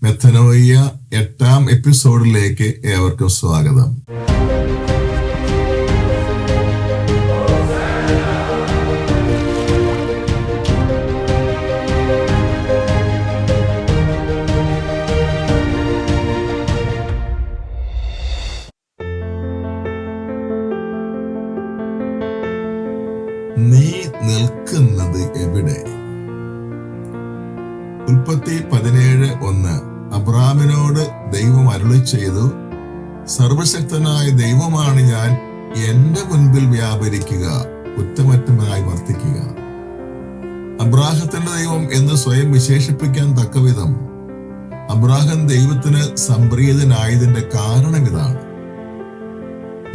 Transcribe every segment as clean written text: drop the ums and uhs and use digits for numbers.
മെത്തനോയ്യ 8-ാം എപ്പിസോഡിലേക്ക് ഏവർക്കും സ്വാഗതം. നീ നിൽക്കുന്നത് എവിടെ? ഉൽപ്പത്തി 17:1 അബ്രാമിനോട് ദൈവം അരുളി ചെയ്തു, സർവശക്തനായ ദൈവമാണ് ഞാൻ, എന്റെ മുൻപിൽ വ്യാപരിക്കുക, കുറ്റമറ്റമായി വർത്തിക്കുക. അബ്രാഹത്തിന്റെ ദൈവം എന്ന് സ്വയം വിശേഷിപ്പിക്കാൻ തക്കവിധം അബ്രാഹം ദൈവത്തിന് സംപ്രീതനായതിന്റെ കാരണം ഇതാണ്.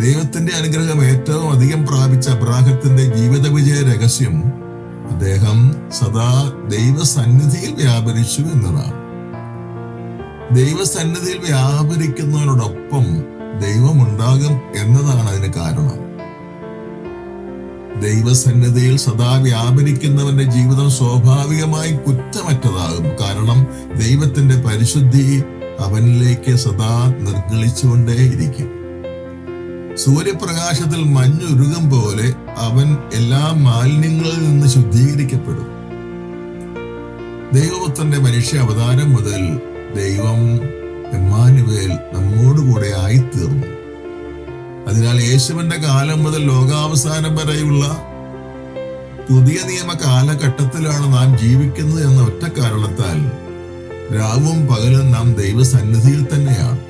ദൈവത്തിന്റെ അനുഗ്രഹം ഏറ്റവും അധികം പ്രാപിച്ച അബ്രാഹത്തിന്റെ ജീവിത വിജയ രഹസ്യം അദ്ദേഹം സദാ ദൈവസന്നിധിയിൽ വ്യാപരിച്ചു എന്നതാണ്. ദൈവസന്നിധിയിൽ വ്യാപരിക്കുന്നവരോടൊപ്പം ദൈവമുണ്ടാകും എന്നതാണ് അതിന് കാരണം. ദൈവസന്നിധിയിൽ സദാ വ്യാപരിക്കുന്നവന്റെ ജീവിതം സ്വാഭാവികമായി കുറ്റമറ്റതാകും. കാരണം ദൈവത്തിന്റെ പരിശുദ്ധി അവനിലേക്ക് സദാ നിർഗളിച്ചുകൊണ്ടേയിരിക്കും. സൂര്യപ്രകാശത്തിൽ മഞ്ഞുരുകും പോലെ അവൻ എല്ലാ മാലിന്യങ്ങളിൽ നിന്ന് ശുദ്ധീകരിക്കപ്പെടും. ദൈവപുത്രന്റെ മനുഷ്യ അവതാരം മുതൽ ദൈവം എമ്മാനുവേൽ നമ്മോടുകൂടെ ആയിത്തീർന്നു. അതിനാൽ യേശുവിന്റെ കാലം മുതൽ ലോകാവസാനം വരെയുള്ള പുതിയ നിയമ കാലഘട്ടത്തിലാണ് നാം ജീവിക്കുന്നത് എന്ന ഒറ്റ കാരണത്താൽ രാവും പകലും നാം ദൈവസന്നിധിയിൽ തന്നെയാണ്.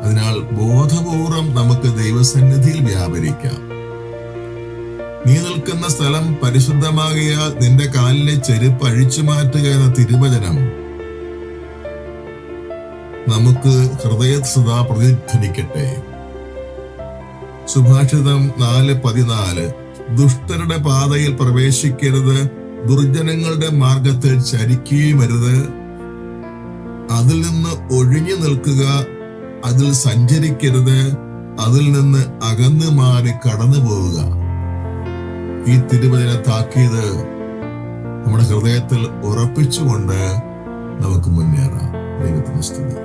അതിനാൽ ബോധപൂർവം നമുക്ക് ദൈവസന്നിധിയിൽ വ്യാപരിക്കാം. നീ നിൽക്കുന്ന സ്ഥലം പരിശുദ്ധമാകിയാൽ നിന്റെ കാലിലെ ചെരുപ്പ് അഴിച്ചു മാറ്റുക എന്ന തിരുവചനം നമുക്ക് ഹൃദയത്തിൽ സദാ പ്രതിധ്വനിക്കട്ടെ. സുഭാഷിതം 4:14 ദുഷ്ടരുടെ പാതയിൽ പ്രവേശിക്കരുത്, ദുർജനങ്ങളുടെ മാർഗത്തിൽ ചരിക്കുകയുമരുത്, അതിൽ നിന്ന് ഒഴിഞ്ഞു നിൽക്കുക, അതിൽ സഞ്ചരിക്കരുത്, അതിൽ നിന്ന് അകന്നു മാറി കടന്നു പോവുക. ഈ തിരുവചന താക്കീത് നമ്മുടെ ഹൃദയത്തിൽ ഉറപ്പിച്ചുകൊണ്ട് നമുക്ക് മുന്നേറാം. ദൈവത്തിന് സ്തുതി.